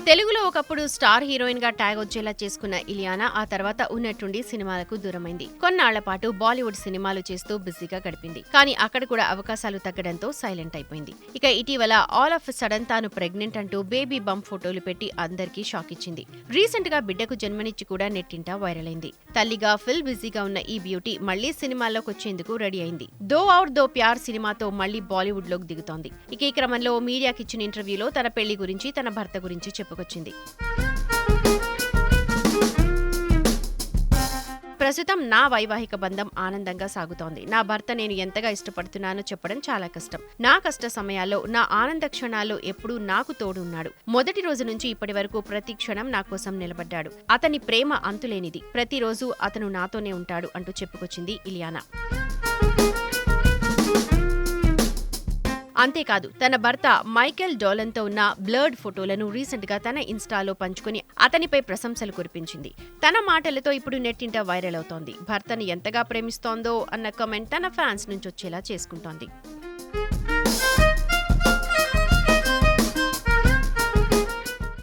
తెలుగులో ఒకప్పుడు star heroine గా ట్యాగ్ వచ్చేలా చేసుకున్న ఇలియానా ఆ తర్వాత ఉన్నట్టుండి సినిమాలకు దూరమైంది. కొన్నాళ్ల పాటు బాలీవుడ్ సినిమాలు చేస్తూ బిజీగా గడిపింది. కానీ అక్కడ కూడా అవకాశాలు తగ్గడంతో సైలెంట్ అయిపోయింది. ఇక ఇటీవల ఆల్ ఆఫ్ సడన్ తాను ప్రెగ్నెంట్ అంటూ బేబీ బంప్ ఫోటోలు పెట్టి అందరికీ షాక్ ఇచ్చింది. రీసెంట్ గా బిడ్డకు జన్మనిచ్చి కూడా నెట్టింట వైరల్ అయింది. తల్లిగా ఫుల్ బిజీగా ఉన్న ఈ బ్యూటీ మళ్లీ సినిమాల్లోకి వచ్చేందుకు రెడీ అయింది. దో ఔర్ దో ప్యార్ సినిమాతో మళ్లీ బాలీవుడ్ లోకి దిగుతోంది. ఇక ఈ క్రమంలో మీడియాకి ఇచ్చిన ఇంటర్వ్యూలో తన పెళ్లి గురించి తన భర్త గురించి చెప్పుకొచ్చింది. ప్రస్తుతం నా వైవాహిక బంధం ఆనందంగా సాగుతోంది. నా భర్త నేను ఎంతగా ఇష్టపడుతున్నానో చెప్పడం చాలా కష్టం. నా కష్ట సమయాల్లో, నా ఆనంద క్షణాల్లో ఎప్పుడూ నాకు తోడున్నాడు. మొదటి రోజు నుంచి ఇప్పటి వరకు ప్రతి క్షణం నా కోసం నిలబడ్డాడు. అతని ప్రేమ అంతులేనిది. ప్రతిరోజు అతను నాతోనే ఉంటాడు అంటూ చెప్పుకొచ్చింది ఇలియానా. అంతేకాదు తన భర్త మైకేల్ డోలన్ తో ఉన్న బ్లర్డ్ ఫోటోలను రీసెంట్ గా తన ఇన్స్టాలో పంచుకుని అతనిపై ప్రశంసలు కురిపించింది. తన మాటలతో ఇప్పుడు నెట్టింట వైరల్ అవుతోంది. భర్తను ఎంతగా ప్రేమిస్తోందో అన్న కామెంట్ తన ఫ్యాన్స్ నుంచి వచ్చేలా చేసుకుంటోంది.